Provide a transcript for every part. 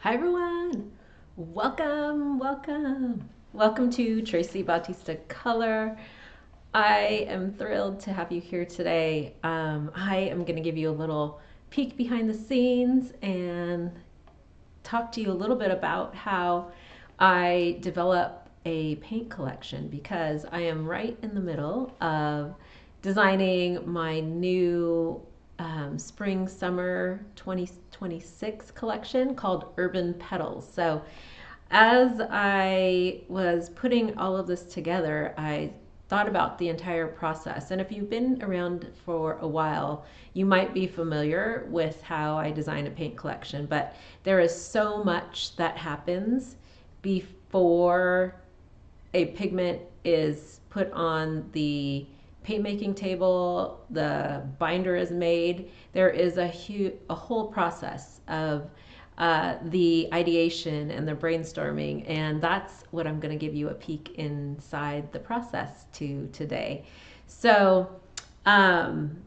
Hi everyone! Welcome to Tracy Bautista Color. I am thrilled to have you here today. I am going to give you a little peek behind the scenes and talk to you a little bit about how I develop a paint collection because I am right in the middle of designing my new spring summer 2026 collection called Urban Petals. So as I was putting all of this together, I thought about the entire process. And if you've been around for a while, you might be familiar with how I design a paint collection, but there is so much that happens before a pigment is put on the paint making table, the binder is made. There is a whole process of the ideation and the brainstorming, and that's what I'm going to give you a peek inside the process to today. So, um,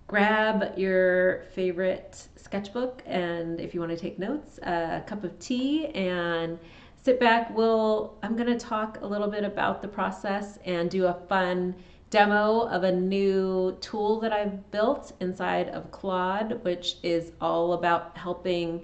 grab your favorite sketchbook, and if you want to take notes, a cup of tea, and sit back. I'm going to talk a little bit about the process and do a fun demo of a new tool that I've built inside of Claude, which is all about helping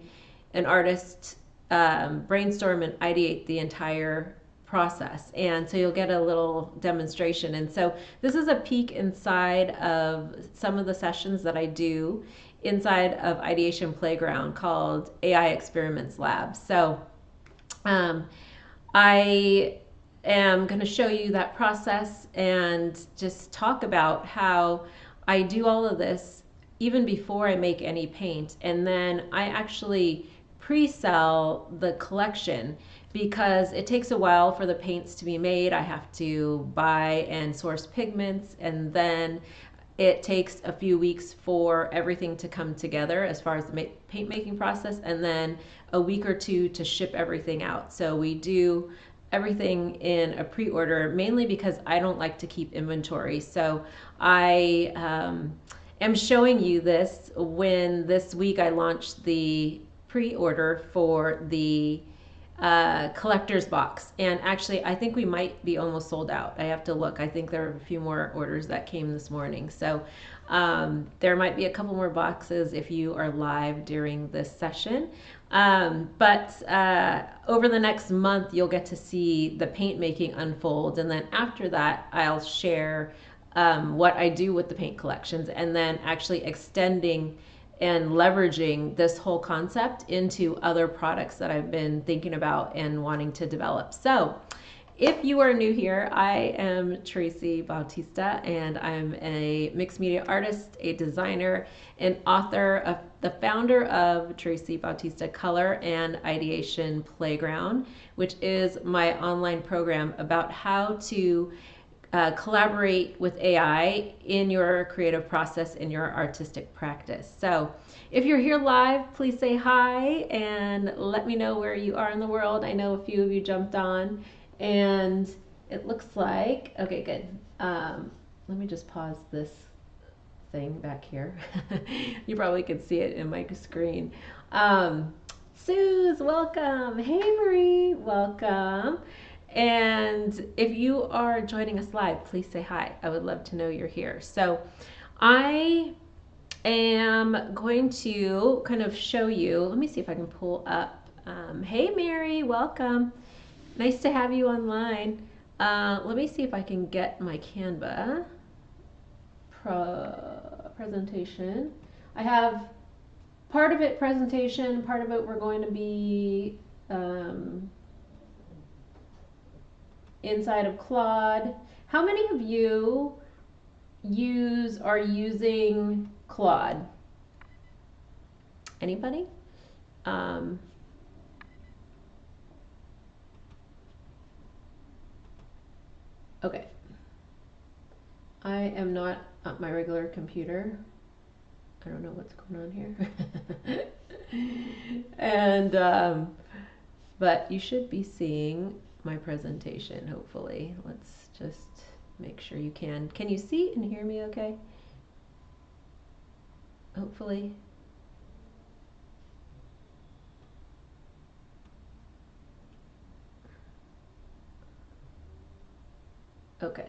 an artist brainstorm and ideate the entire process. And so you'll get a little demonstration. And so this is a peek inside of some of the sessions that I do inside of Ideation Playground called AI Experiments Lab. So um, I am going to show you that process and just talk about how I do all of this even before I make any paint. And then I actually pre-sell the collection because it takes a while for the paints to be made. I have to buy and source pigments, and then it takes a few weeks for everything to come together as far as the paint making process, and then a week or two to ship everything out. So we do everything in a pre-order, mainly because I don't like to keep inventory. So I am showing you this when this week I launched the pre-order for the collector's box. And actually, I think we might be almost sold out. I have to look. I think there are a few more orders that came this morning. So there might be a couple more boxes if you are live during this session. But over the next month, you'll get to see the paint making unfold. And then after that, I'll share what I do with the paint collections, and then actually extending and leveraging this whole concept into other products that I've been thinking about and wanting to develop. So if you are new here, I am Tracy Bautista, and I'm a mixed media artist, a designer, an author, the founder of Tracy Bautista Color and Ideation Playground, which is my online program about how to collaborate with AI in your creative process, in your artistic practice. So if you're here live, please say hi and let me know where you are in the world. I know a few of you jumped on, and it looks like, okay, good. Let me just pause this thing back here. You probably could see it in my screen. Suze, welcome. Hey Marie, welcome. And if you are joining us live, please say hi. I would love to know you're here. So I am going to kind of show you, let me see if I can pull up. Hey Mary, welcome. Nice to have you online. Let me see if I can get my Canva presentation. I have part of it presentation, part of it we're going to be inside of Claude. How many of you are using Claude? Anybody? Okay. I am not at my regular computer. I don't know what's going on here. And but you should be seeing my presentation, hopefully. Let's just make sure you can. Can you see and hear me okay? Hopefully. Okay.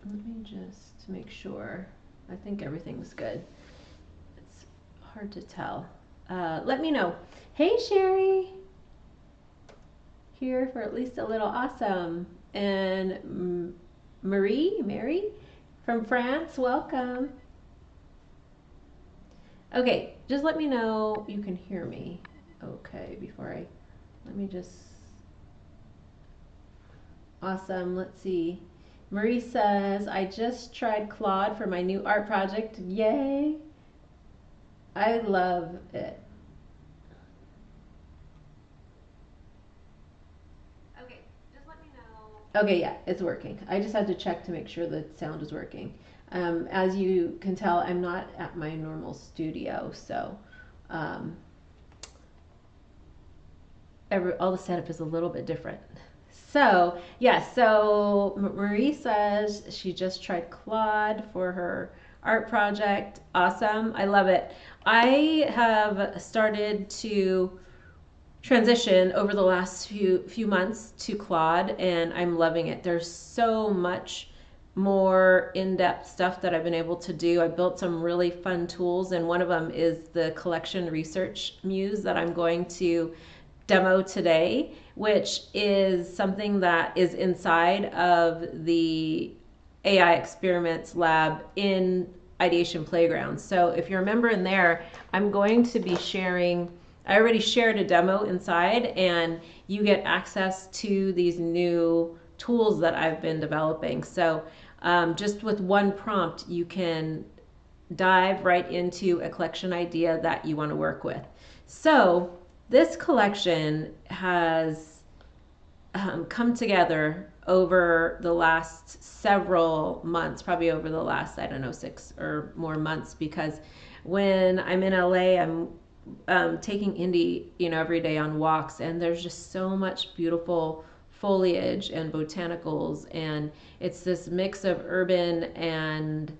Let me just make sure. I think everything's good. It's hard to tell. Let me know. Hey, Sherry. Here for at least a little awesome. And Mary from France, welcome. Okay, just let me know you can hear me. Okay, let me just, awesome, let's see. Marie says, I just tried Claude for my new art project. Yay! I love it. Okay, just let me know. Okay, yeah, it's working. I just had to check to make sure the sound is working. As you can tell, I'm not at my normal studio, so um, all the setup is a little bit different. So, yes, so Marie says she just tried Claude for her art project. Awesome. I love it. I have started to transition over the last few months to Claude, and I'm loving it. There's so much more in-depth stuff that I've been able to do. I built some really fun tools, and one of them is the Collection Research Muse that I'm going to demo today, which is something that is inside of the AI Experiments Lab in Ideation Playground. So if you're a member in there, I'm going to be sharing, I already shared a demo inside, and you get access to these new tools that I've been developing. So just with one prompt, you can dive right into a collection idea that you want to work with. So this collection has come together over the last several months, probably over the last, I don't know, 6 or more months, because when I'm in LA, I'm taking Indy, every day on walks, and there's just so much beautiful foliage and botanicals, and it's this mix of urban and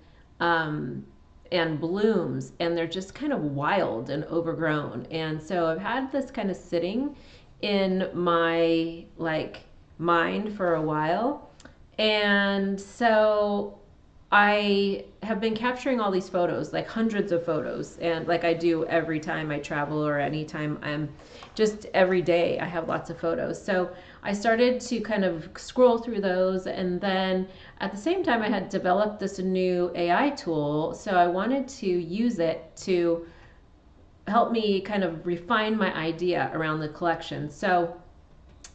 blooms, and they're just kind of wild and overgrown. And so I've had this kind of sitting in my mind for a while. And so I have been capturing all these photos, like hundreds of photos, and like I do every time I travel or anytime I'm just every day I have lots of photos. So I started to kind of scroll through those, and then at the same time I had developed this new AI tool, so I wanted to use it to help me kind of refine my idea around the collection. So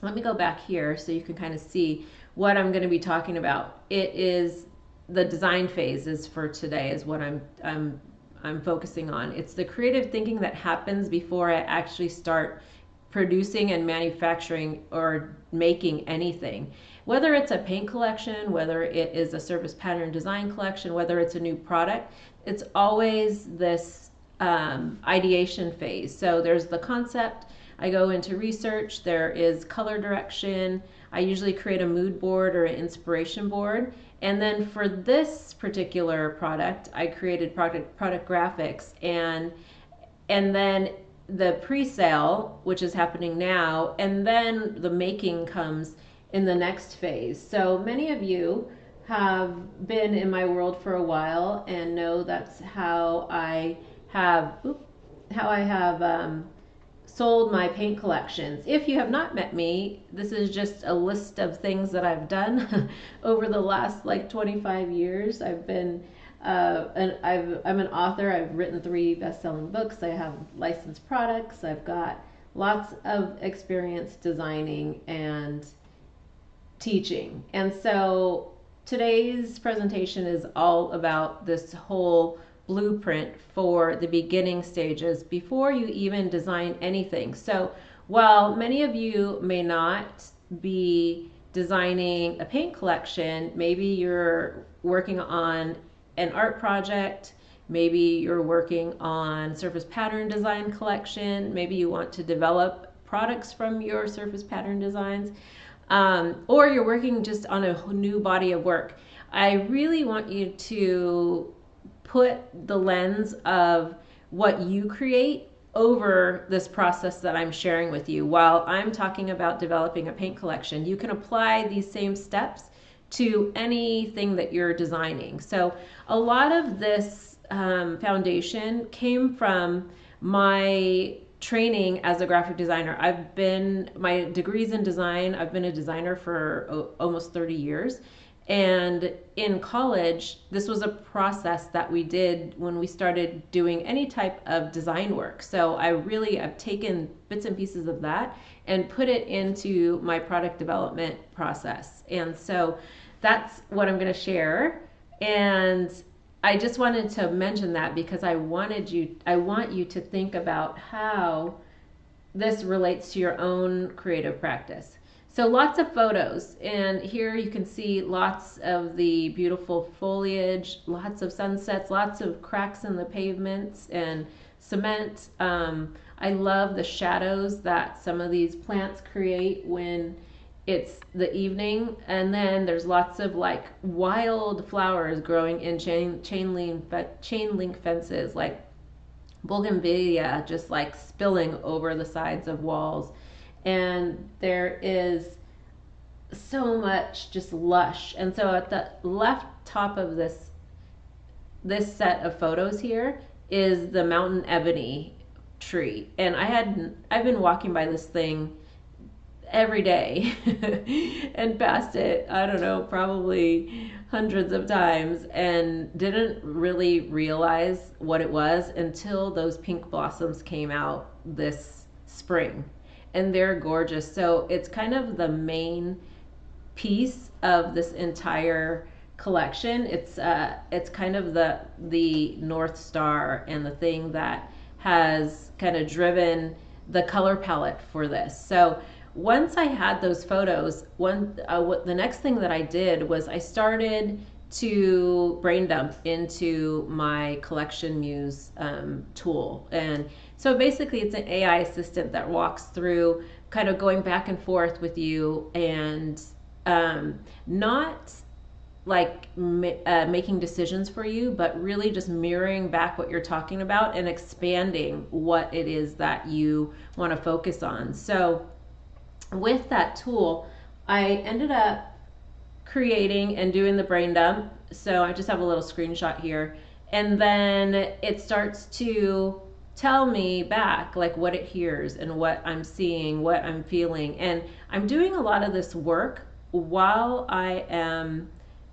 let me go back here so you can kind of see what I'm going to be talking about. It is the design phases for today is what I'm focusing on. It's the creative thinking that happens before I actually start producing and manufacturing or making anything. Whether it's a paint collection, whether it is a surface pattern design collection, whether it's a new product, it's always this ideation phase. So there's the concept. I go into research. There is color direction. I usually create a mood board or an inspiration board. And then for this particular product, I created product graphics, and then the pre-sale, which is happening now, and then the making comes in the next phase. So many of you have been in my world for a while and know that's how I have sold my paint collections. If you have not met me, this is just a list of things that I've done over the last 25 years. I'm an author. I've written 3 best-selling books. I have licensed products. I've got lots of experience designing and teaching. And so today's presentation is all about this whole blueprint for the beginning stages before you even design anything. So while many of you may not be designing a paint collection, maybe you're working on an art project, maybe you're working on surface pattern design collection, maybe you want to develop products from your surface pattern designs, or you're working just on a new body of work. I really want you to put the lens of what you create over this process that I'm sharing with you. While I'm talking about developing a paint collection, you can apply these same steps to anything that you're designing. So a lot of this foundation came from my training as a graphic designer. My degrees in design, I've been a designer for almost 30 years. And in college, this was a process that we did when we started doing any type of design work. So I've taken bits and pieces of that and put it into my product development process. And so that's what I'm going to share. And I just wanted to mention that because I want you to think about how this relates to your own creative practice. So lots of photos, and here you can see lots of the beautiful foliage, lots of sunsets, lots of cracks in the pavements and cement. I love the shadows that some of these plants create when it's the evening, and then there's lots of like wild flowers growing in chain link fences, like bougainvillea just like spilling over the sides of walls. And there is so much just lush. And so at the left top of this set of photos here is the mountain ebony tree. And I've been walking by this thing every day and passed it, I don't know, probably hundreds of times, and didn't really realize what it was until those pink blossoms came out this spring. And they're gorgeous. So it's kind of the main piece of this entire collection. It's kind of the North Star and the thing that has kind of driven the color palette for this. So once I had those photos, the next thing that I did was I started to brain dump into my Collection Muse tool. And so basically it's an AI assistant that walks through kind of going back and forth with you, and not like making decisions for you, but really just mirroring back what you're talking about and expanding what it is that you want to focus on. So with that tool, I ended up creating and doing the brain dump. So I just have a little screenshot here. And then it starts to tell me back like what it hears and what I'm seeing, what I'm feeling. And I'm doing a lot of this work while I am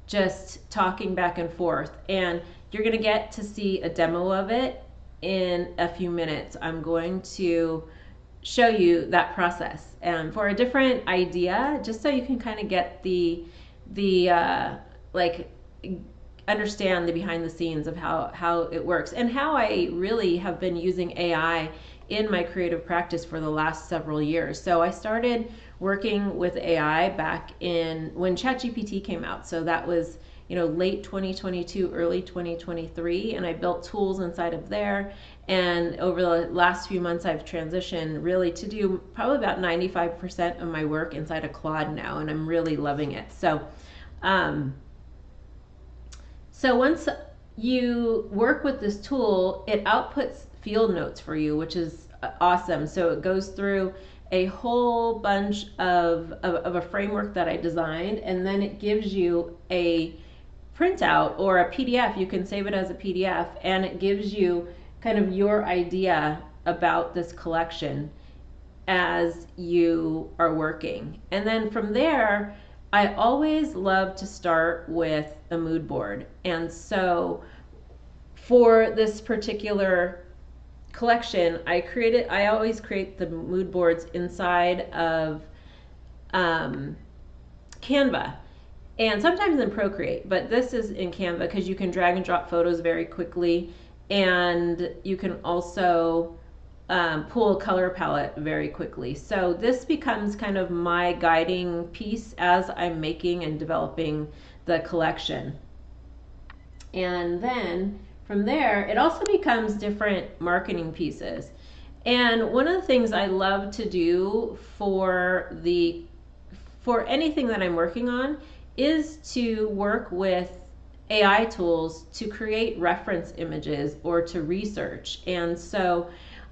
just talking back and forth. And you're going to get to see a demo of it in a few minutes. I'm going to show you that process for a different idea, just so you can kind of get the like understand the behind the scenes of how it works, and how I really have been using AI in my creative practice for the last several years. So I started working with AI back in when ChatGPT came out. So that was, late 2022, early 2023, and I built tools inside of there. And over the last few months, I've transitioned really to do probably about 95% of my work inside of Claude now, and I'm really loving it. So once you work with this tool, it outputs field notes for you, which is awesome. So it goes through a whole bunch of a framework that I designed, and then it gives you a printout or a PDF. You can save it as a PDF, and it gives you kind of your idea about this collection as you are working. And then from there, I always love to start with a mood board. And so for this particular collection, I always create the mood boards inside of Canva, and sometimes in Procreate, but this is in Canva because you can drag and drop photos very quickly, and you can also pull a color palette very quickly. So this becomes kind of my guiding piece as I'm making and developing the collection. And then from there, it also becomes different marketing pieces. And one of the things I love to do for anything that I'm working on is to work with AI tools to create reference images or to research. And so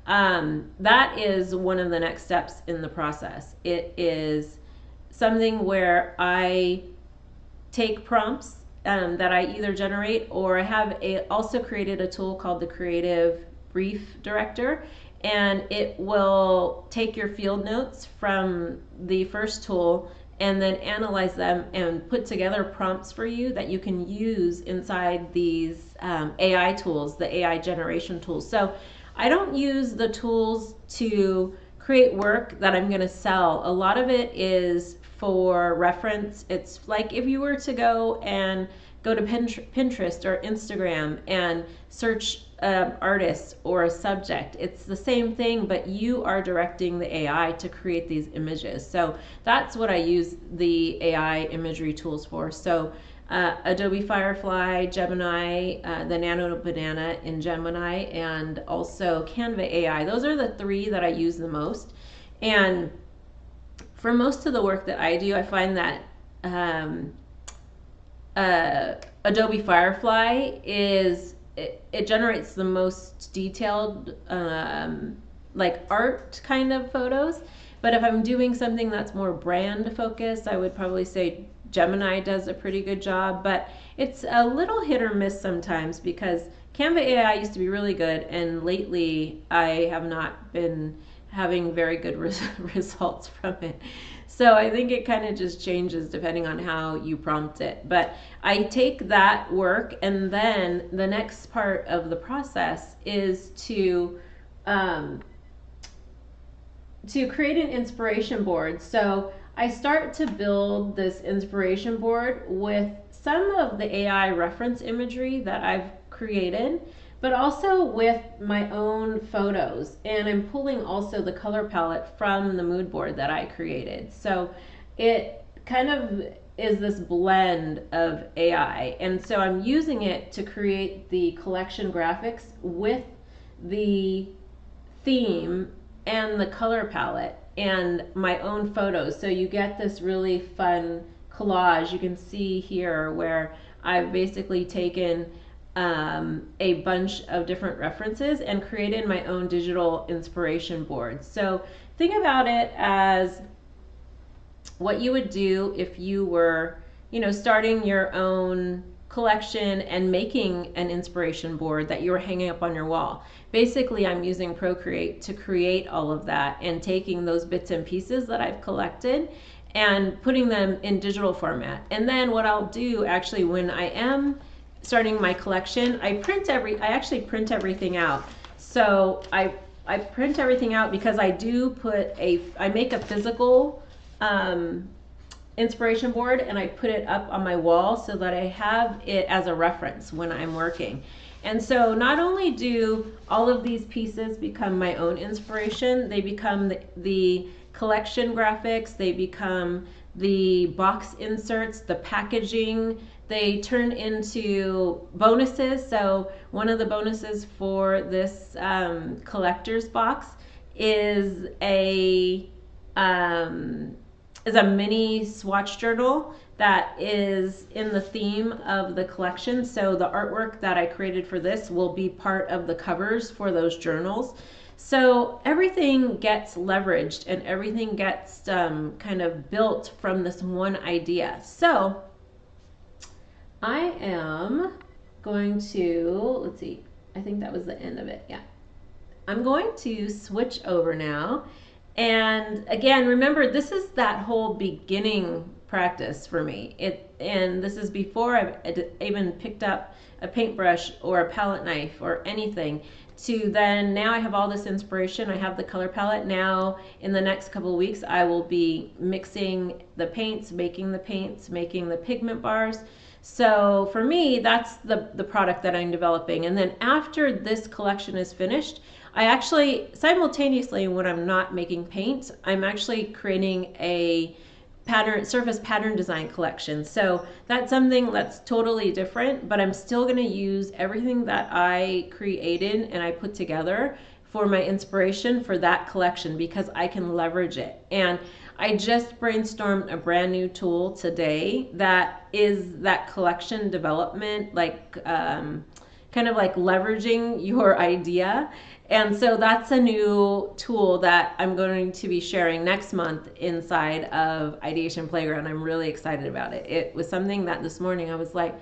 that is one of the next steps in the process. It is something where I take prompts that I either generate, or I have also created a tool called the Creative Brief Director, and it will take your field notes from the first tool and then analyze them and put together prompts for you that you can use inside these AI tools, the AI generation tools. So I don't use the tools to create work that I'm going to sell. A lot of it is for reference. It's like if you were to go to Pinterest or Instagram and search artist or a subject. It's the same thing, but you are directing the AI to create these images. So that's what I use the AI imagery tools for. So Adobe Firefly, Gemini, the Nano Banana in Gemini, and also Canva AI. Those are the three that I use the most. And for most of the work that I do, I find that Adobe Firefly it generates the most detailed like art kind of photos. But if I'm doing something that's more brand focused, I would probably say Gemini does a pretty good job. But it's a little hit or miss sometimes, because Canva AI used to be really good, and lately I have not been having very good results from it. So I think it kind of just changes depending on how you prompt it. But I take that work, and then the next part of the process is to create an inspiration board. So I start to build this inspiration board with some of the AI reference imagery that I've created, but also with my own photos. And I'm pulling also the color palette from the mood board that I created. So it kind of is this blend of AI. And so I'm using it to create the collection graphics with the theme and the color palette and my own photos. So you get this really fun collage. You can see here where I've basically taken a bunch of different references and created my own digital inspiration board. So think about it as what you would do if you were, starting your own collection and making an inspiration board that you were hanging up on your wall. Basically, I'm using Procreate to create all of that and taking those bits and pieces that I've collected and putting them in digital format. And then what I'll do actually when I am starting my collection, I actually print everything out. So I print everything out because I do I make a physical inspiration board, and I put it up on my wall so that I have it as a reference when I'm working. And so not only do all of these pieces become my own inspiration, they become the collection graphics, they become the box inserts, the packaging, they turn into bonuses. So one of the bonuses for this collector's box is a mini swatch journal that is in the theme of the collection. So the artwork that I created for this will be part of the covers for those journals. So everything gets leveraged and everything gets kind of built from this one idea. So I am going to, let's see, I think that was the end of it. Yeah. I'm going to switch over now. And again, remember, this is that whole beginning practice for me. And this is before I've even picked up a paintbrush or a palette knife or anything. To then, now I have all this inspiration. I have the color palette. Now, in the next couple of weeks, I will be mixing the paints, making the pigment bars. So for me, that's the product that I'm developing. And then after this collection is finished, I actually, simultaneously, when I'm not making paint, I'm actually creating a surface pattern design collection. So that's something that's totally different, but I'm still going to use everything that I created and I put together for my inspiration for that collection, because I can leverage it. And I just brainstormed a brand new tool today that is that collection development, like kind of like leveraging your idea. And so that's a new tool that I'm going to be sharing next month inside of Ideation Playground. I'm really excited about it. It was something that this morning I was like,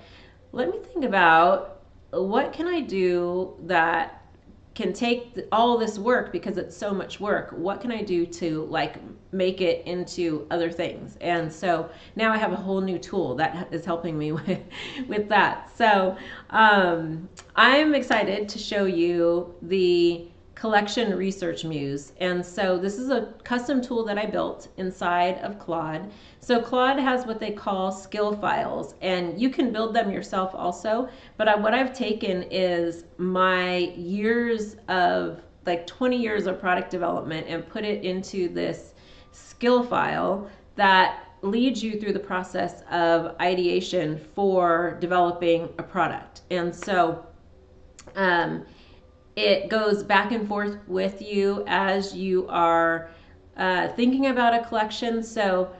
let me think about what can I do that can take all this work, because it's so much work. What can I do to like make it into other things? And so now I have a whole new tool that is helping me with that. So I'm excited to show you the Collection Research Muse. And so this is a custom tool that I built inside of Claude. So Claude has what they call skill files, and you can build them yourself also. But what I've taken is my years of, like 20 years of product development, and put it into this skill file that leads you through the process of ideation for developing a product. And so it goes back and forth with you as you are thinking about a collection. So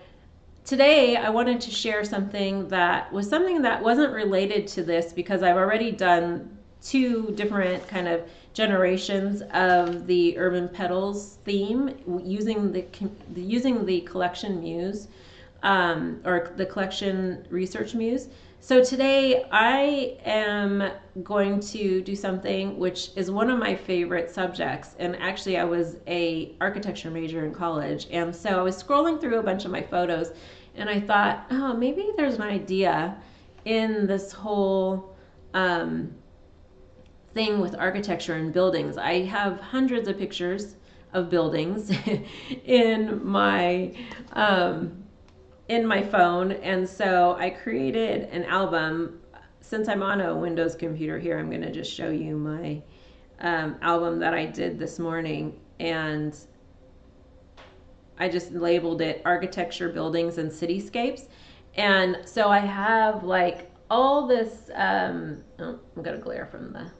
today I wanted to share something that wasn't related to this, because I've already done 2 different kind of generations of the Urban Petals theme using the Collection Muse, or the Collection Research Muse. So today I am going to do something which is one of my favorite subjects. And actually I was a architecture major in college. And so I was scrolling through a bunch of my photos, and I thought, oh, maybe there's an idea in this whole thing with architecture and buildings. I have hundreds of pictures of buildings in my phone, and so I created an album. Since I'm on a Windows computer here, I'm going to just show you my album that I did this morning, and I just labeled it Architecture, Buildings, and Cityscapes. And so I have like all this, I'm going to glare from the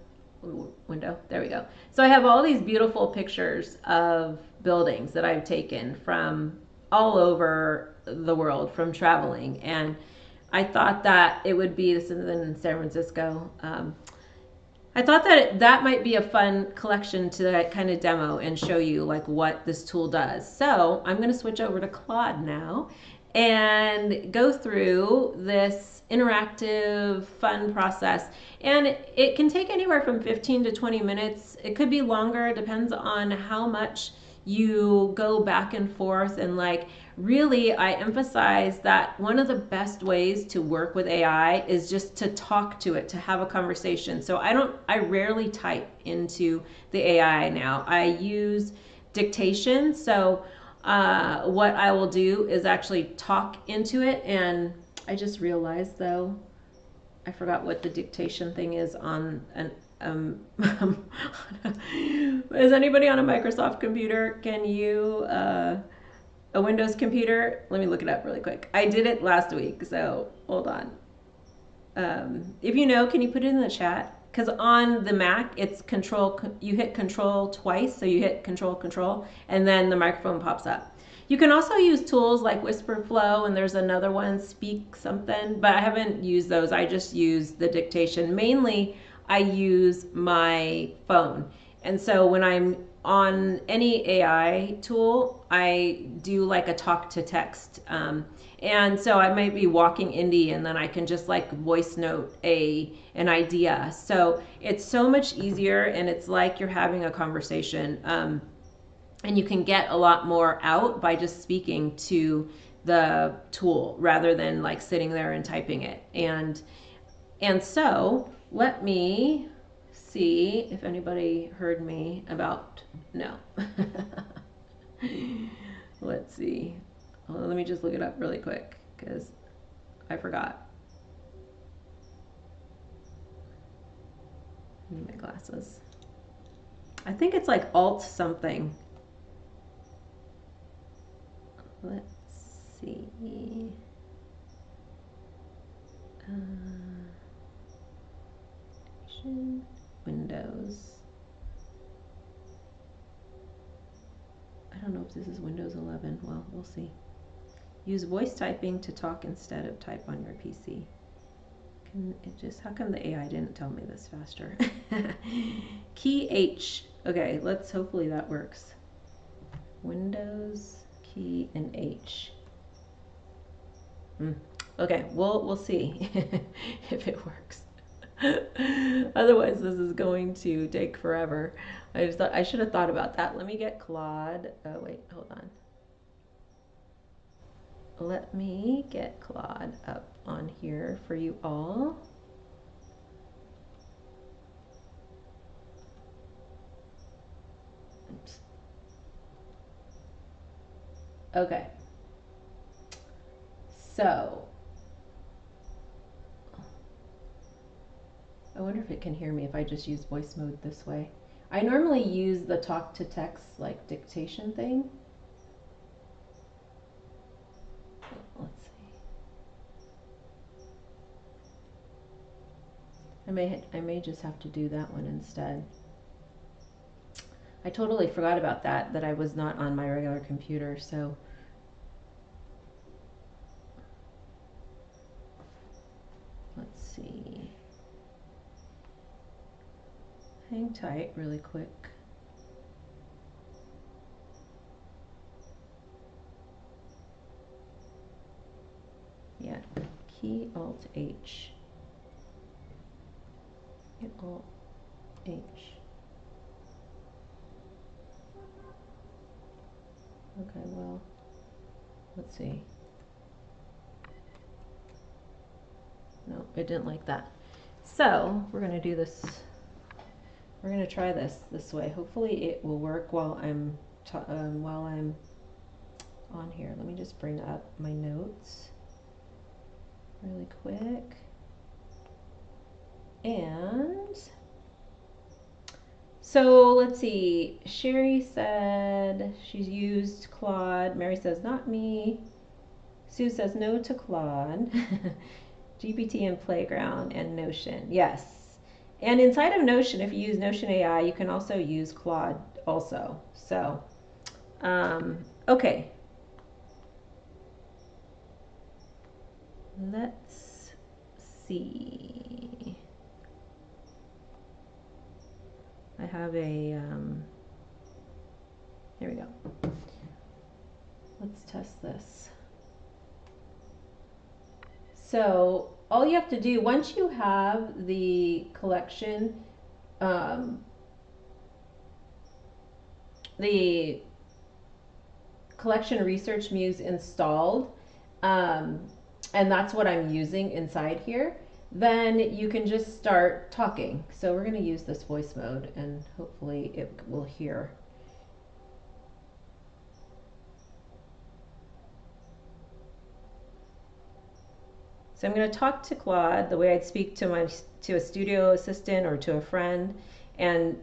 window. There we go. So I have all these beautiful pictures of buildings that I've taken from all over the world from traveling. And I thought that it would be, this is in San Francisco. I thought that might be a fun collection to kind of demo and show you like what this tool does. So I'm going to switch over to Claude now and go through this interactive, fun process. And it can take anywhere from 15 to 20 minutes. It could be longer. It depends on how much you go back and forth. And like, really, I emphasize that one of the best ways to work with AI is just to talk to it, to have a conversation. So I rarely type into the AI now. I use dictation. So what I will do is actually talk into it. And I just realized, though, I forgot what the dictation thing is on an is anybody on a Microsoft computer? Can you a Windows computer? Let me look it up really quick. I did it last week, so hold on. If you know, can you put it in the chat? Because on the Mac, it's control. You hit control twice, so you hit control, and then the microphone pops up. You can also use tools like Whisper Flow, and there's another one, Speak something, but I haven't used those. I just use the dictation. Mainly, I use my phone. And so when I'm on any AI tool, I do like a talk to text. And so I might be walking indie, and then I can just like voice note an idea. So it's so much easier, and it's like you're having a conversation. And you can get a lot more out by just speaking to the tool rather than like sitting there and typing it. And so let me see if anybody heard me about, no. Let's see. Well, let me just look it up really quick because I forgot. I need my glasses. I think it's like Alt something. Let's see. Windows. I don't know if this is Windows 11. Well, we'll see. Use voice typing to talk instead of type on your PC. how come the AI didn't tell me this faster? Key H. Okay, hopefully that works. Windows, key, and H. Okay, we'll see if it works. Otherwise, this is going to take forever. I just thought I should have thought about that. Let me get Claude. Oh wait, hold on. Let me get Claude up on here for you all. Oops. Okay. So, I wonder if it can hear me if I just use voice mode this way. I normally use the talk to text like dictation thing. Let's see. I may just have to do that one instead. I totally forgot about that I was not on my regular computer, so let's see. Hang tight really quick. Yeah, key Alt H. Key Alt H. Okay, well, let's see. No, it didn't like that. So we're going to do this. We're going to try this way. Hopefully it will work while I'm on here. Let me just bring up my notes really quick. And so let's see. Sherry said she's used Claude. Mary says not me. Sue says no to Claude. GPT and Playground and Notion. Yes. And inside of Notion, if you use Notion AI, you can also use Claude also. So, okay. Let's see. I have a, here we go. Let's test this. So all you have to do, once you have the collection, the Collection Research Muse installed, and that's what I'm using inside here, then you can just start talking. So we're going to use this voice mode and hopefully it will hear. So I'm going to talk to Claude the way I'd speak to a studio assistant or to a friend, and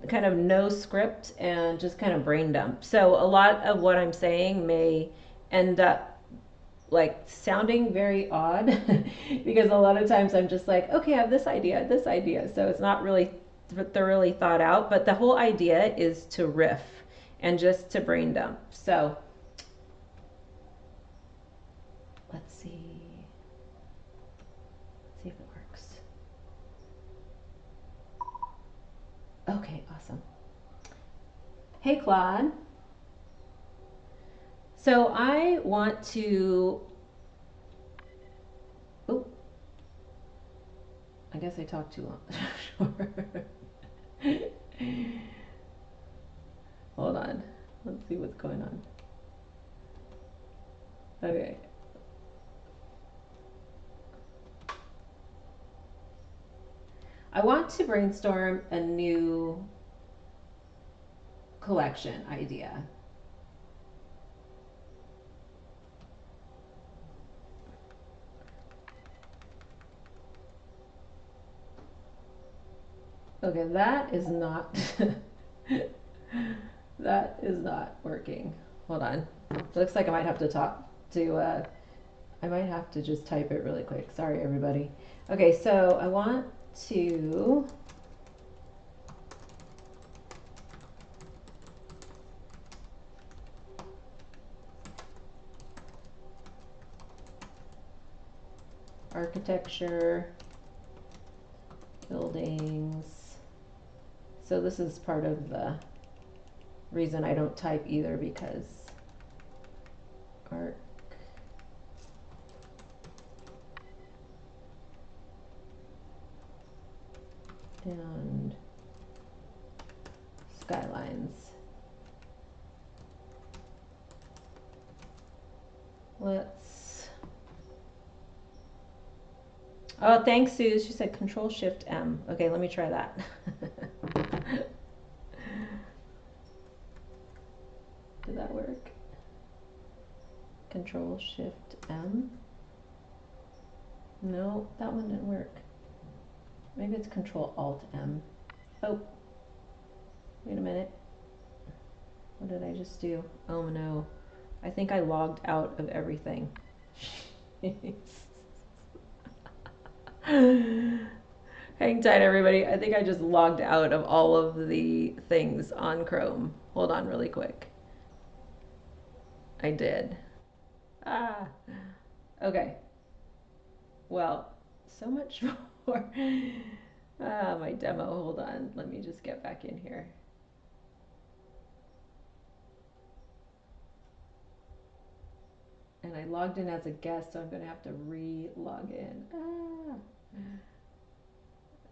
kind of no script and just kind of brain dump. So a lot of what I'm saying may end up like sounding very odd because a lot of times I'm just like, okay, I have this idea. So it's not really thoroughly thought out, but the whole idea is to riff and just to brain dump. So let's see. See if it works. Okay, awesome. Hey, Claude. So I want to, oh, I guess I talked too long. Hold on. Let's see what's going on. Okay. I want to brainstorm a new collection idea. Okay, that is not that is not working. Hold on. Looks like I might have to talk to I might have to just type it really quick. Sorry everybody. Okay, so I want to architecture buildings. So this is part of the reason I don't type either, because arc and skylines. Let's, oh, thanks, Sue. She said Control Shift M. Okay, let me try that. Did that work? Control Shift M. No, that one didn't work. Maybe it's Control Alt M. Oh, wait a minute. What did I just do? Oh no, I think I logged out of everything. Hang tight, everybody. I think I just logged out of all of the things on Chrome. Hold on really quick. I did. Ah, okay. Well, so much for my demo. Hold on. Let me just get back in here. And I logged in as a guest, so I'm going to have to re-log in. Ah.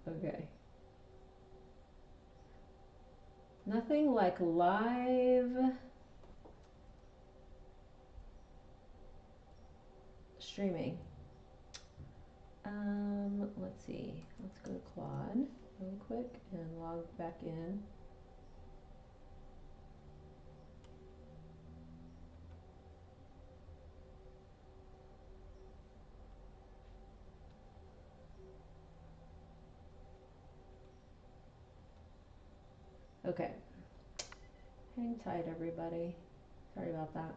Okay. Nothing like live streaming. Let's see. Let's go to Claude really quick and log back in. Okay. Hang tight, everybody. Sorry about that.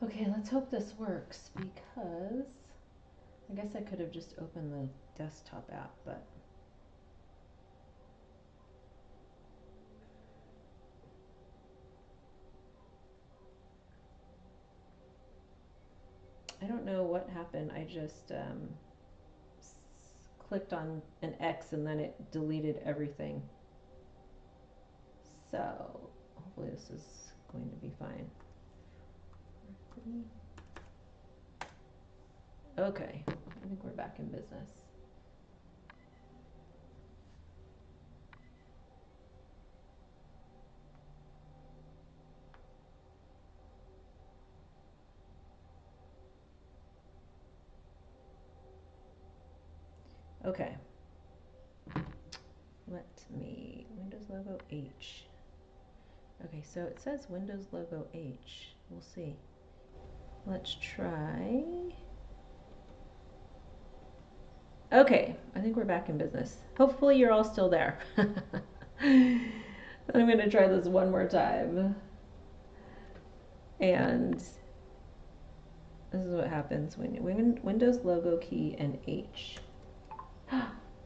Okay, let's hope this works, because I guess I could have just opened the desktop app, but I don't know what happened. I just clicked on an X and then it deleted everything. So hopefully this is going to be fine. Okay, I think we're back in business. Okay, let me, Windows logo H. Okay, so it says Windows logo H. We'll see. Let's try. Okay, I think we're back in business. Hopefully you're all still there. I'm going to try this one more time. And this is what happens when Windows logo key and H.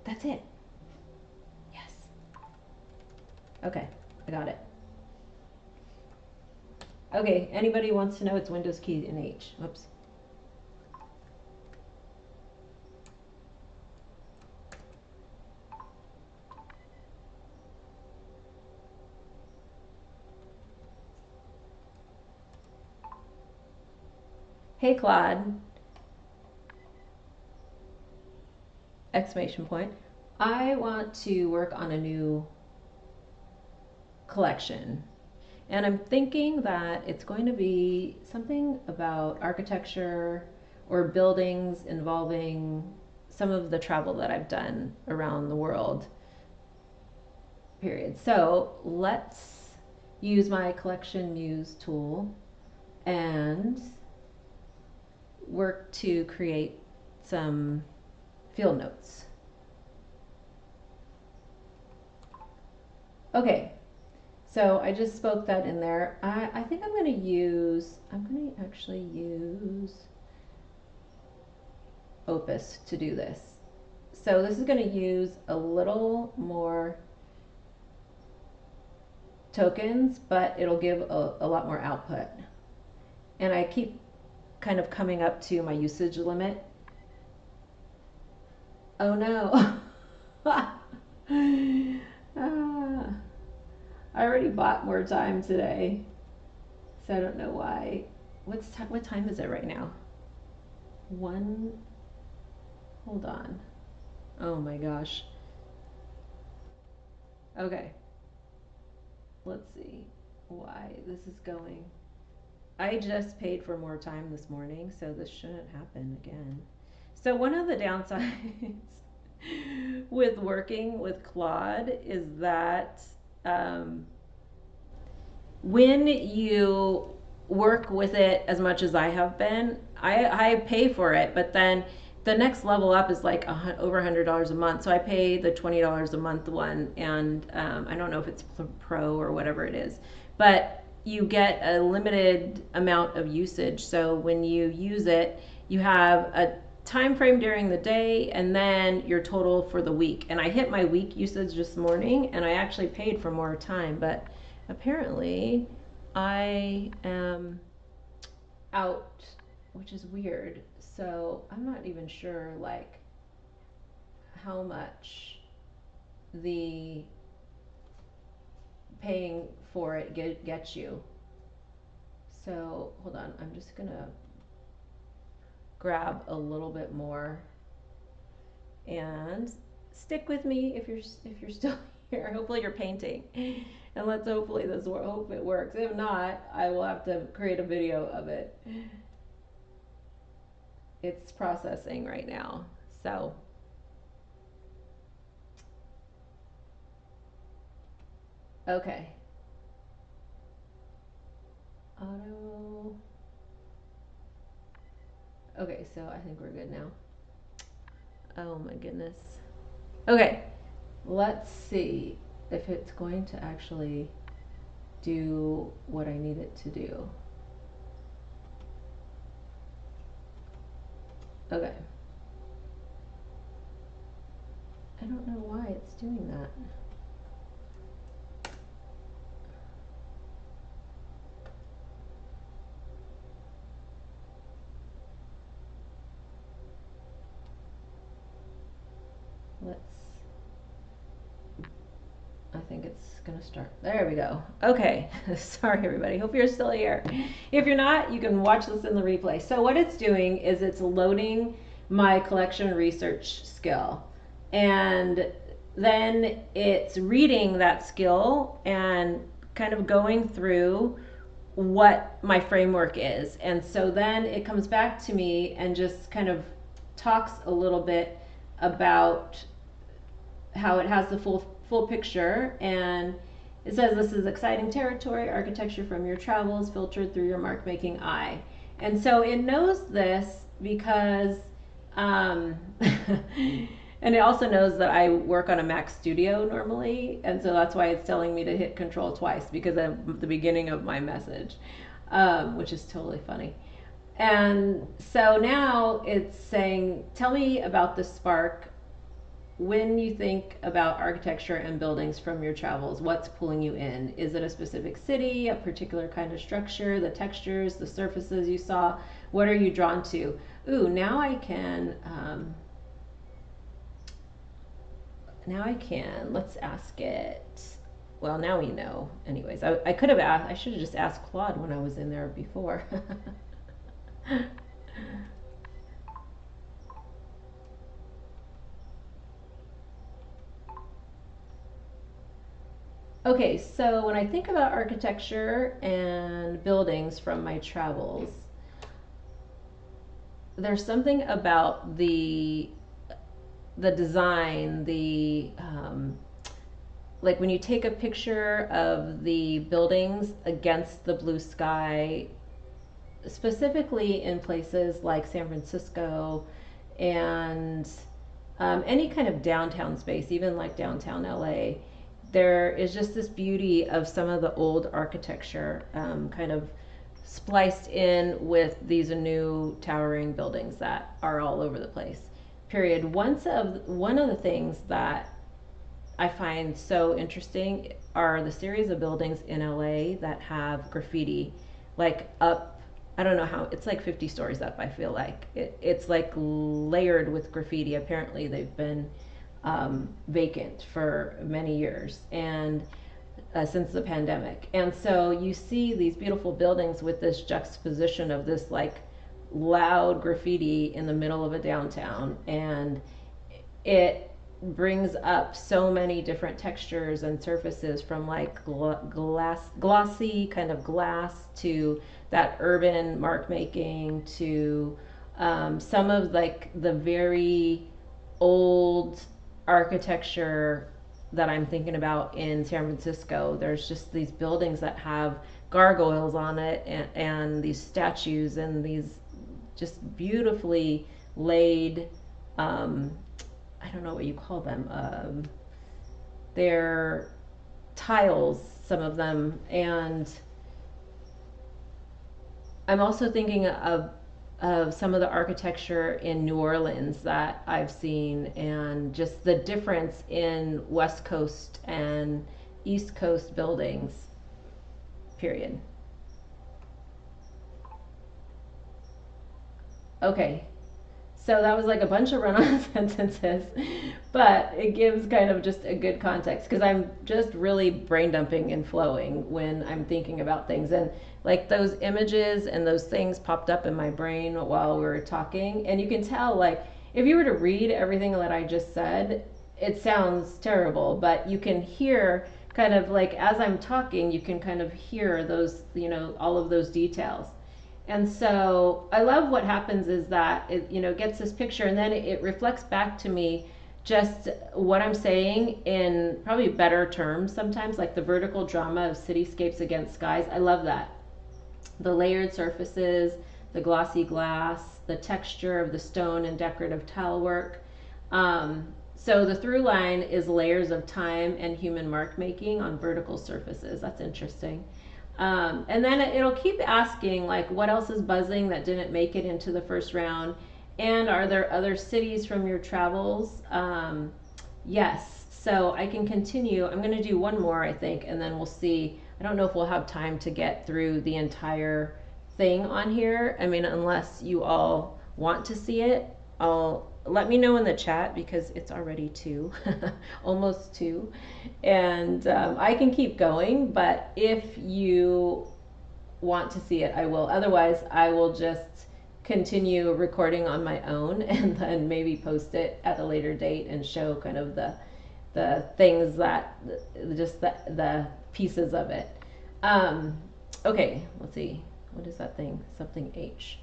That's it. Yes. Okay, I got it. Okay, anybody wants to know it's Windows key and H? Whoops. Hey, Claude. Exclamation point. I want to work on a new collection. And I'm thinking that it's going to be something about architecture or buildings involving some of the travel that I've done around the world, period. So let's use my Collection Muse tool and work to create some field notes. Okay, so I just spoke that in there. I think I'm going to actually use Opus to do this. So this is going to use a little more tokens, but it'll give a lot more output. And I keep kind of coming up to my usage limit. Oh no. Ah, I already bought more time today, so I don't know why. What time is it right now? One. Hold on. Oh my gosh. Okay. Let's see why this is going. I just paid for more time this morning, so this shouldn't happen again. So one of the downsides with working with Claude is that um, when you work with it as much as I have been, I pay for it, but then the next level up is like over $100 a month. So I pay the $20 a month one, and I don't know if it's pro or whatever it is, but you get a limited amount of usage. So when you use it, you have a time frame during the day and then your total for the week. And I hit my week usage this morning, and I actually paid for more time, but apparently I am out, which is weird. So I'm not even sure like how much the paying for it gets you. So hold on, I'm just gonna grab a little bit more and stick with me if you're still here. Hopefully you're painting, and let's hopefully hope it works. If not, I will have to create a video of it. It's processing right now, so okay. Auto. Okay, so I think we're good now. Oh my goodness. Okay, let's see if it's going to actually do what I need it to do. Okay. I don't know why it's doing that. I think it's gonna start. There we go. Okay. Sorry everybody. Hope you're still here. If you're not, you can watch this in the replay. So what it's doing is it's loading my collection research skill, and then it's reading that skill and kind of going through what my framework is. And so then it comes back to me and just kind of talks a little bit about how it has the full picture, and it says this is exciting territory, architecture from your travels filtered through your mark making eye. And so it knows this because and it also knows that I work on a Mac Studio normally, and so that's why it's telling me to hit Control twice, because of the beginning of my message, which is totally funny. And so now it's saying, tell me about the spark when you think about architecture and buildings from your travels. What's pulling you in? Is it a specific city, a particular kind of structure, the textures, the surfaces you saw? What are you drawn to? Ooh, now I can, let's ask it. Well, now we know. Anyways, I could have asked, I should have just asked Claude when I was in there before. Okay, so when I think about architecture and buildings from my travels, there's something about the design, like when you take a picture of the buildings against the blue sky, specifically in places like San Francisco and any kind of downtown space, even like downtown LA, there is just this beauty of some of the old architecture kind of spliced in with these new towering buildings that are all over the place. Period. One of the things that I find so interesting are the series of buildings in LA that have graffiti like up. I don't know how, it's like 50 stories up, I feel like. It's like layered with graffiti. Apparently, they've been vacant for many years and since the pandemic. And so you see these beautiful buildings with this juxtaposition of this like loud graffiti in the middle of a downtown. And it brings up so many different textures and surfaces from like glossy kind of glass to that urban mark making to some of like the very old architecture that I'm thinking about in San Francisco. There's just these buildings that have gargoyles on it and these statues and these just beautifully laid um, I don't know what you call them. They're tiles, some of them, and I'm also thinking of some of the architecture in New Orleans that I've seen, and just the difference in West Coast and East Coast buildings. Period. Okay, so that was like a bunch of run-on sentences, but it gives kind of just a good context because I'm just really brain dumping and flowing when I'm thinking about things. And like those images and those things popped up in my brain while we were talking. And you can tell, like, if you were to read everything that I just said, it sounds terrible, but you can hear kind of like as I'm talking, you can kind of hear those, all of those details. And so I love what happens is that it, gets this picture and then it reflects back to me just what I'm saying in probably better terms sometimes, like the vertical drama of cityscapes against skies. I love that. The layered surfaces, the glossy glass, the texture of the stone and decorative tile work. So the through line is layers of time and human mark making on vertical surfaces. That's interesting. And then it'll keep asking, like, what else is buzzing that didn't make it into the first round? And are there other cities from your travels? Yes. So I can continue. I'm going to do one more, I think, and then we'll see. I don't know if we'll have time to get through the entire thing on here. I mean, unless you all want to see it, I'll let me know in the chat because it's already 2, almost 2. And I can keep going, but if you want to see it, I will. Otherwise, I will just continue recording on my own and then maybe post it at a later date and show kind of the things that just the pieces of it. Okay, let's see. What is that thing? Something H.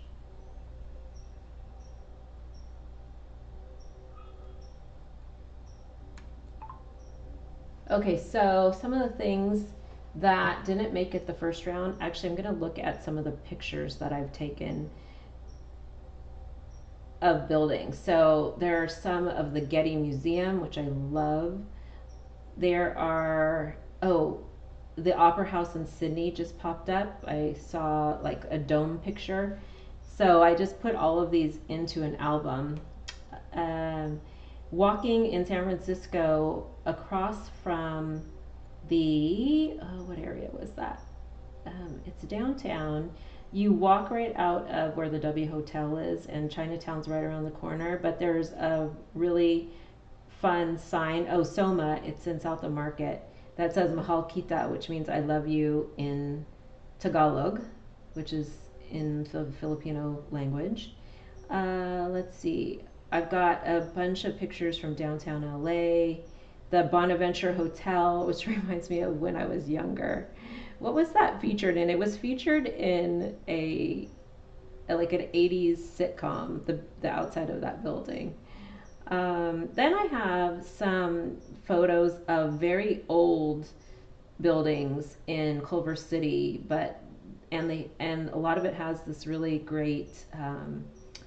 Okay, so some of the things that didn't make it the first round, actually I'm going to look at some of the pictures that I've taken of buildings. So there are some of the Getty Museum, which I love. There are, the Opera House in Sydney just popped up. I saw like a dome picture. So I just put all of these into an album. Walking in San Francisco across from what area was that? It's downtown. You walk right out of where the W Hotel is, and Chinatown's right around the corner. But there's a really fun sign. Oh, Soma, it's in South of Market, that says Mahal Kita, which means I love you in Tagalog, which is in the Filipino language. Let's see. I've got a bunch of pictures from downtown LA, the Bonaventure Hotel, which reminds me of when I was younger. What was that featured in? It was featured in like an 80s sitcom, the outside of that building. Then I have some photos of very old buildings in Culver City, and a lot of it has this really great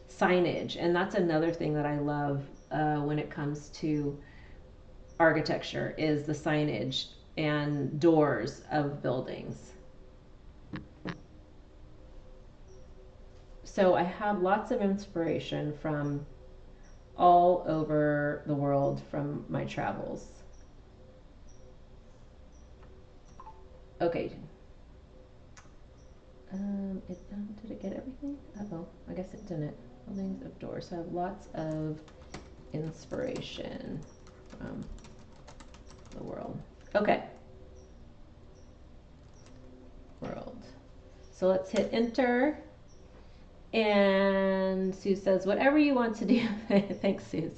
signage, and that's another thing that I love when it comes to architecture is the signage and doors of buildings. So I have lots of inspiration from all over the world from my travels. Okay. Did it get everything? Uh-oh, I guess it didn't. Buildings of doors. So I have lots of inspiration from the world. Okay. World. So let's hit enter. And Sue says, whatever you want to do. Thanks, Sue.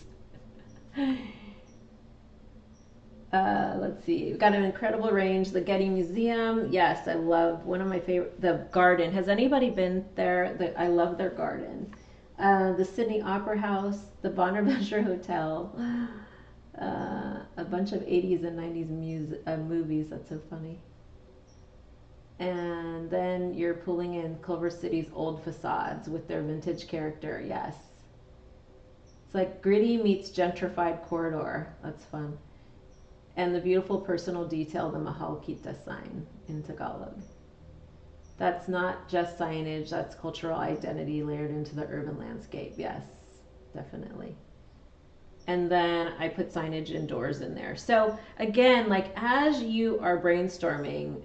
Let's see. We've got an incredible range. The Getty Museum. Yes, I love one of my favorite. The garden. Has anybody been there? I love their garden. The Sydney Opera House. The Bonaventure Hotel. A bunch of 80s and 90s movies. That's so funny. And then you're pulling in Culver City's old facades with their vintage character. Yes. It's like gritty meets gentrified corridor. That's fun. And the beautiful personal detail, the Mahal Kita sign in Tagalog. That's not just signage, that's cultural identity layered into the urban landscape. Yes, definitely. And then I put signage indoors in there. So again, like as you are brainstorming,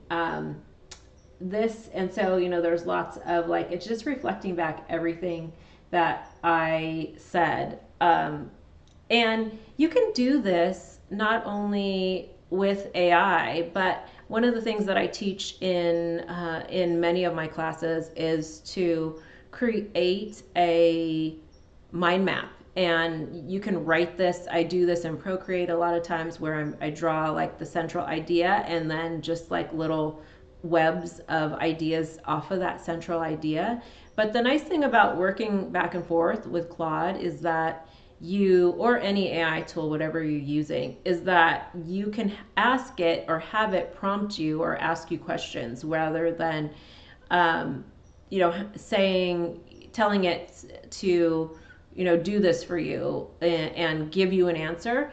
this, and so, you know, there's lots of like, it's just reflecting back everything that I said. And you can do this not only with AI, but one of the things that I teach in many of my classes is to create a mind map. And you can write this. I do this in Procreate a lot of times where I draw like the central idea and then just like little webs of ideas off of that central idea. But the nice thing about working back and forth with Claude is that you, or any AI tool, whatever you're using, is that you can ask it or have it prompt you or ask you questions rather than, you know, telling it to, you know, do this for you and give you an answer.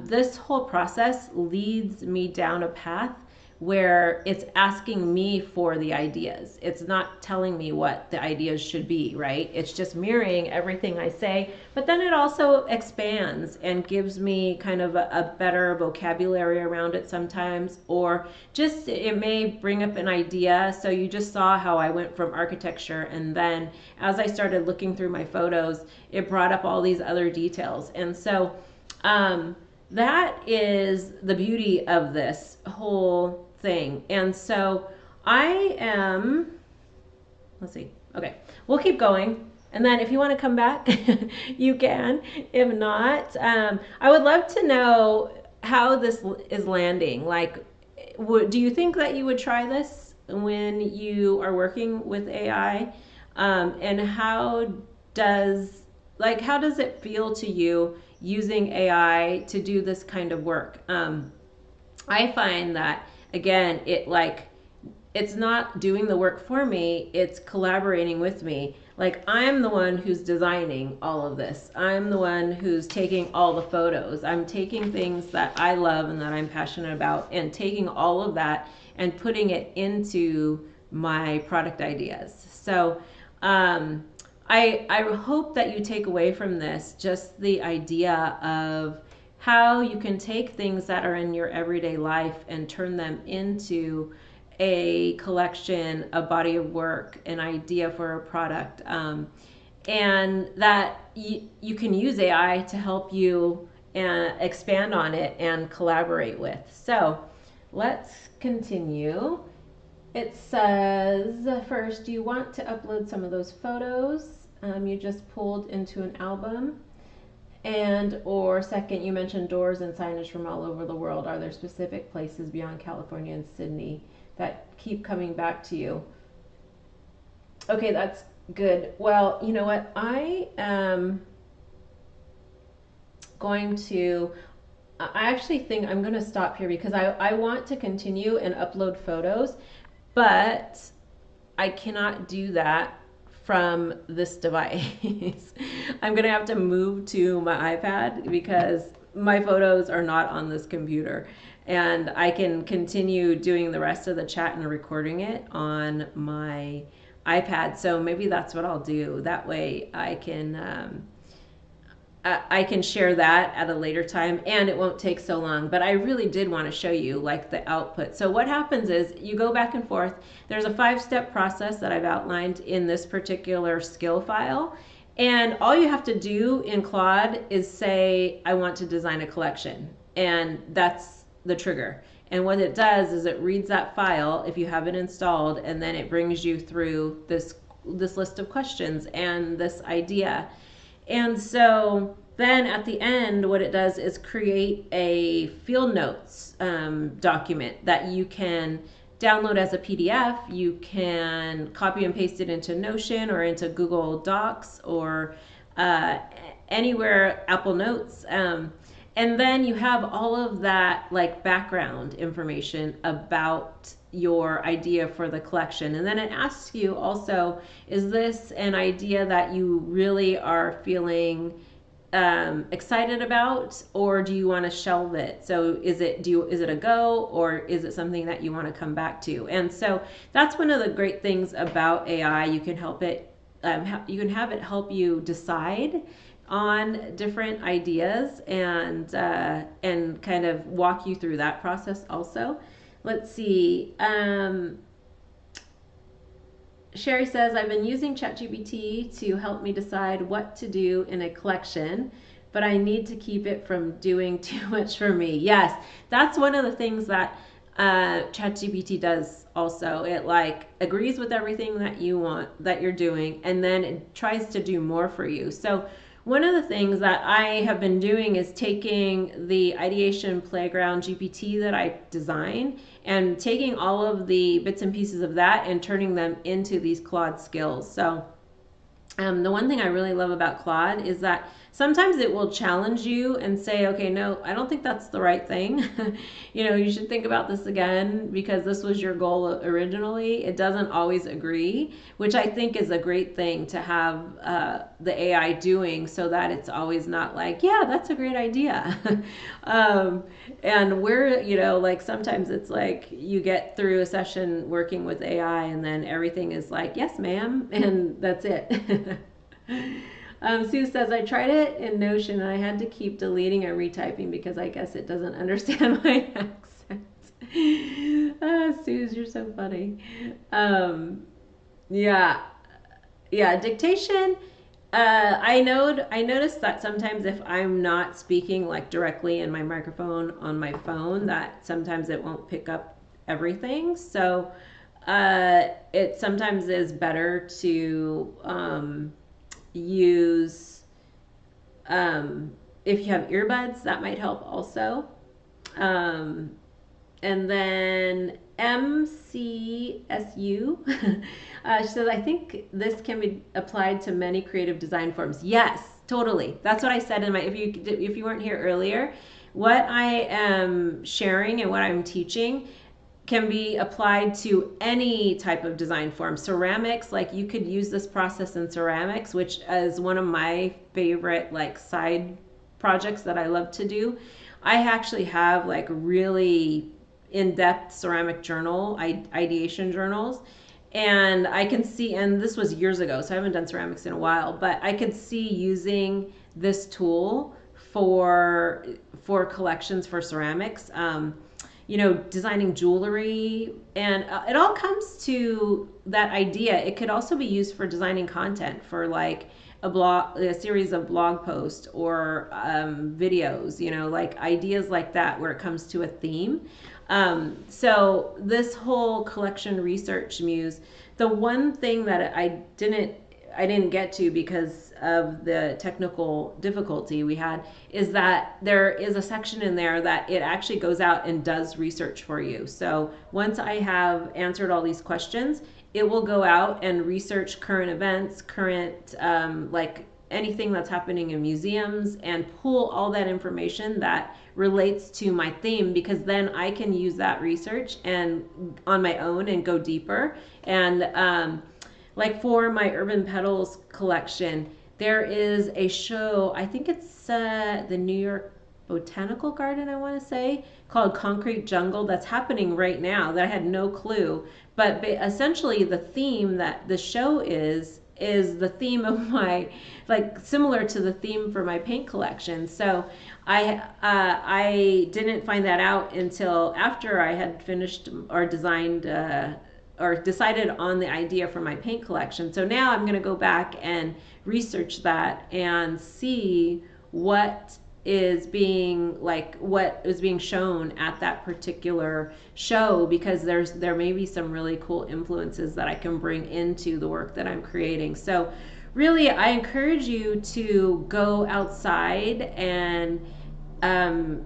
This whole process leads me down a path where it's asking me for the ideas. It's not telling me what the ideas should be, right? It's just mirroring everything I say, but then it also expands and gives me kind of a better vocabulary around it sometimes, or just it may bring up an idea. So you just saw how I went from architecture, and then as I started looking through my photos, it brought up all these other details. And so that is the beauty of this whole thing. And so I am, let's see, okay, we'll keep going. And then if you want to come back, you can. If not, I would love to know how this is landing. Like, do you think that you would try this when you are working with AI? And how does it feel to you using AI to do this kind of work? I find that, again, it's not doing the work for me, it's collaborating with me. Like, I'm the one who's designing all of this. I'm the one who's taking all the photos. I'm taking things that I love and that I'm passionate about and taking all of that and putting it into my product ideas. So I hope that you take away from this just the idea of how you can take things that are in your everyday life and turn them into a collection, a body of work, an idea for a product, and that you can use AI to help you expand on it and collaborate with. So let's continue. It says, first, you want to upload some of those photos you just pulled into an album. And or second, you mentioned doors and signage from all over the world. Are there specific places beyond California and Sydney that keep coming back to you? Okay, that's good. Well, you know what? I am I actually think I'm going to stop here because I want to continue and upload photos, but I cannot do that from this device. I'm gonna have to move to my iPad because my photos are not on this computer, and I can continue doing the rest of the chat and recording it on my iPad. So maybe that's what I'll do. That way I can I can share that at a later time, and it won't take so long, but I really did want to show you like the output. So what happens is you go back and forth. There's a 5-step process that I've outlined in this particular skill file. And all you have to do in Claude is say, I want to design a collection. And that's the trigger. And what it does is it reads that file if you have it installed, and then it brings you through this list of questions and this idea. And so then at the end, what it does is create a field notes document that you can download as a PDF. You can copy and paste it into Notion or into Google Docs or anywhere, Apple Notes. And then you have all of that like background information about your idea for the collection. And then it asks you also, is this an idea that you really are feeling excited about, or do you want to shelve it? So is it a go, or is it something that you want to come back to? And so that's one of the great things about AI. You can help it, you can have it help you decide on different ideas and kind of walk you through that process also. Let's see. Sherry says, I've been using ChatGPT to help me decide what to do in a collection, but I need to keep it from doing too much for me. Yes, that's one of the things that ChatGPT does also. It like agrees with everything that you want, that you're doing, and then it tries to do more for you. So one of the things that I have been doing is taking the Ideation Playground GPT that I designed and taking all of the bits and pieces of that and turning them into these Claude skills. So the one thing I really love about Claude is that sometimes it will challenge you and say, okay, no, I don't think that's the right thing. You should think about this again because this was your goal originally. It doesn't always agree, which I think is a great thing to have the AI doing, so that it's always not like, yeah, that's a great idea. And we're, like sometimes it's like you get through a session working with AI and then everything is like, yes, ma'am, and that's it. Sue says, I tried it in Notion and I had to keep deleting and retyping because I guess it doesn't understand my accent. Sue, you're so funny. Yeah, dictation. I noticed that sometimes if I'm not speaking like directly in my microphone on my phone, that sometimes it won't pick up everything. So it sometimes is better to use if you have earbuds, that might help also. And then MCSU she says, I think this can be applied to many creative design forms. Yes, totally. That's what I said in my, if you weren't here earlier, what I am sharing and what I'm teaching can be applied to any type of design form. Ceramics, like you could use this process in ceramics, which is one of my favorite like side projects that I love to do. I actually have like really in-depth ceramic journal, ideation journals. And I can see, and this was years ago, so I haven't done ceramics in a while, but I could see using this tool for collections for ceramics. Designing jewelry, and it all comes to that idea. It could also be used for designing content for like a series of blog posts or videos, like ideas like that where it comes to a theme. So this whole Collection Research Muse, the one thing that I didn't get to because of the technical difficulty we had is that there is a section in there that it actually goes out and does research for you. So once I have answered all these questions, it will go out and research current events, current like anything that's happening in museums, and pull all that information that relates to my theme, because then I can use that research and on my own and go deeper. And like for my Urban Petals collection, there is a show, I think it's the New York Botanical Garden, I want to say, called Concrete Jungle, that's happening right now that I had no clue. But essentially the theme that the show is is the theme of my, like, similar to the theme for my paint collection. So I didn't find that out until after I had finished or designed or decided on the idea for my paint collection. So now I'm going to go back and research that and see what is being, like, what is being shown at that particular show, because there may be some really cool influences that I can bring into the work that I'm creating. So really, I encourage you to go outside and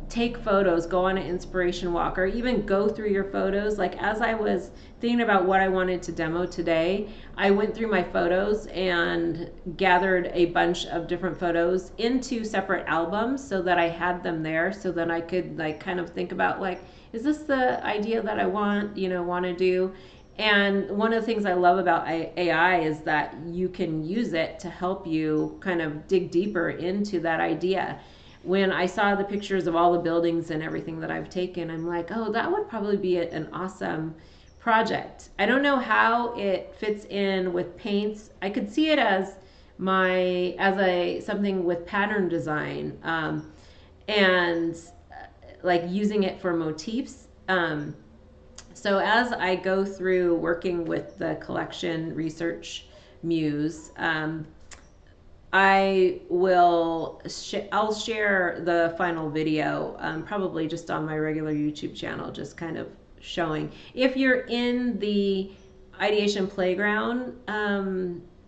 take photos, go on an inspiration walk, or even go through your photos. Like, as I was thinking about what I wanted to demo today, I went through my photos and gathered a bunch of different photos into separate albums so that I had them there, so that I could, like, kind of think about, like, is this the idea that I want to do? And one of the things I love about AI is that you can use it to help you kind of dig deeper into that idea. When I saw the pictures of all the buildings and everything that I've taken, I'm like, oh, that would probably be an awesome project. I don't know how it fits in with paints. I could see it as something with pattern design, and like using it for motifs. So as I go through working with the Collection Research Muse, I'll share the final video, probably just on my regular YouTube channel, just kind of showing. If you're in the Ideation Playground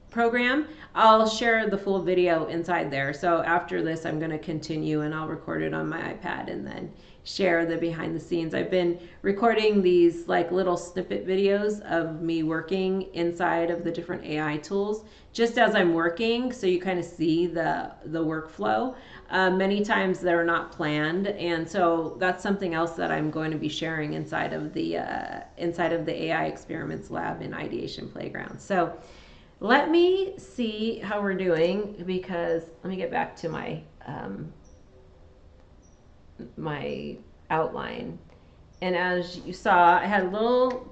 program, I'll share the full video inside there. So after this, I'm going to continue and I'll record it on my iPad and then share the behind the scenes. I've been recording these, like, little snippet videos of me working inside of the different AI tools just as I'm working, so you kind of see the workflow. Many times they're not planned, and so that's something else that I'm going to be sharing inside of the AI Experiments Lab in Ideation Playground. So let me see how we're doing, because let me get back to my my outline. And as you saw, I had a little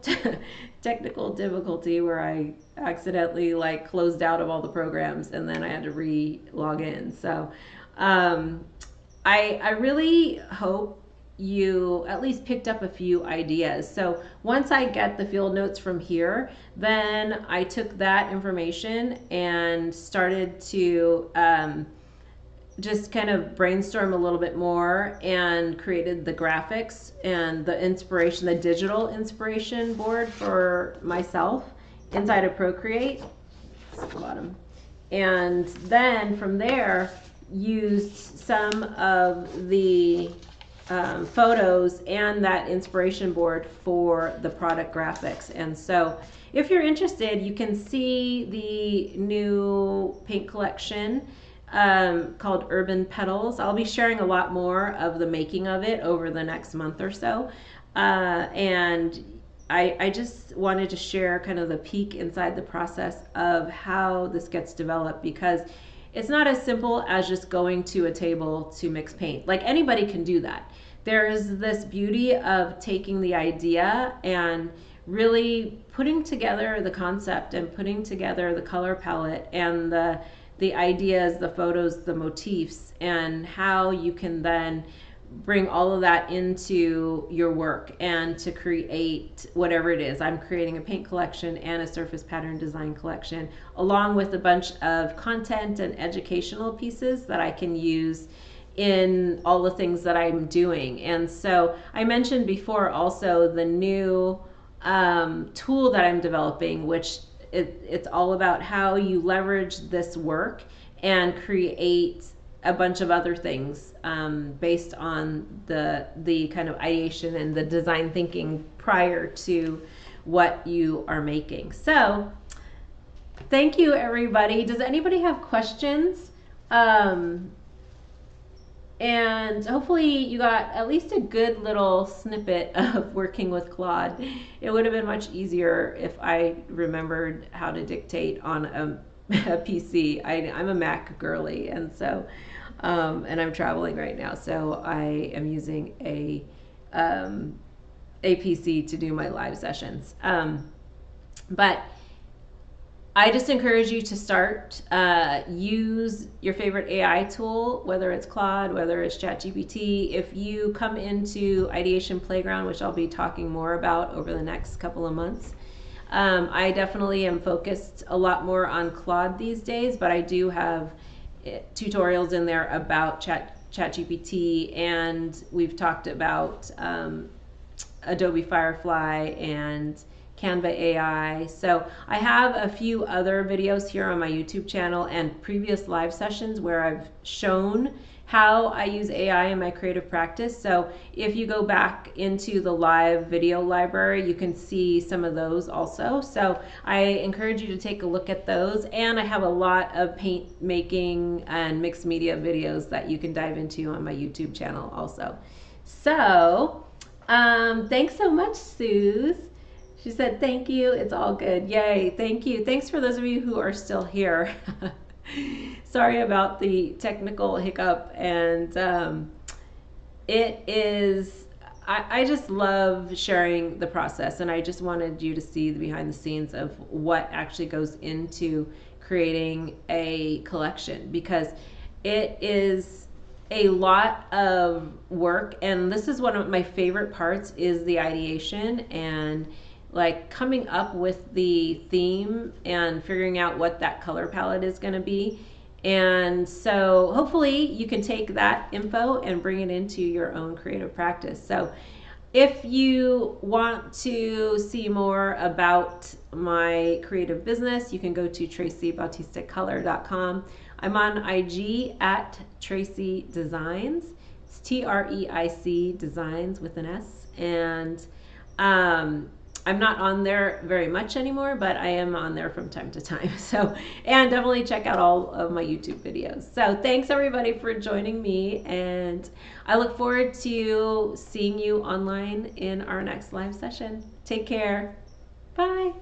technical difficulty where I accidentally, like, closed out of all the programs and then I had to re-log in. So I really hope you at least picked up a few ideas. So once I get the field notes from here, then I took that information and started to just kind of brainstorm a little bit more and created the graphics and the digital inspiration board for myself inside of Procreate. It's the bottom. And then from there, used some of the photos and that inspiration board for the product graphics. And so if you're interested, you can see the new paint collection called Urban Petals. I'll be sharing a lot more of the making of it over the next month or so. And I just wanted to share kind of the peek inside the process of how this gets developed, because it's not as simple as just going to a table to mix paint. Like, anybody can do that. There is this beauty of taking the idea and really putting together the concept and putting together the color palette and the ideas, the photos, the motifs, and how you can then bring all of that into your work and to create whatever it is. I'm creating a paint collection and a surface pattern design collection, along with a bunch of content and educational pieces that I can use in all the things that I'm doing. And so I mentioned before also the new tool that I'm developing, which it's all about how you leverage this work and create a bunch of other things based on the kind of ideation and the design thinking prior to what you are making. So thank you, everybody. Does anybody have questions? And hopefully you got at least a good little snippet of working with Claude. It would have been much easier if I remembered how to dictate on a PC. I'm a Mac girly, and so and I'm traveling right now, so I am using a PC to do my live sessions. But I just encourage you to start. Use your favorite AI tool, whether it's Claude, whether it's ChatGPT. If you come into Ideation Playground, which I'll be talking more about over the next couple of months, I definitely am focused a lot more on Claude these days, but I do have tutorials in there about ChatGPT, and we've talked about Adobe Firefly and Canva AI. So I have a few other videos here on my YouTube channel and previous live sessions where I've shown how I use AI in my creative practice. So if you go back into the live video library, you can see some of those also. So I encourage you to take a look at those. And I have a lot of paint making and mixed media videos that you can dive into on my YouTube channel also. So thanks so much, Suze. She said, thank you. It's all good. Yay. Thank you. Thanks for those of you who are still here. Sorry about the technical hiccup. And it is, I just love sharing the process. And I just wanted you to see the behind the scenes of what actually goes into creating a collection, because it is a lot of work. And this is one of my favorite parts, is the ideation and like coming up with the theme and figuring out what that color palette is going to be. And so hopefully you can take that info and bring it into your own creative practice. So if you want to see more about my creative business, you can go to tracybautistacolor.com. I'm on IG at Tracy Designs. It's TREIC Designs with an S. And I'm not on there very much anymore, but I am on there from time to time. So, and definitely check out all of my YouTube videos. So thanks everybody for joining me, and I look forward to seeing you online in our next live session. Take care. Bye.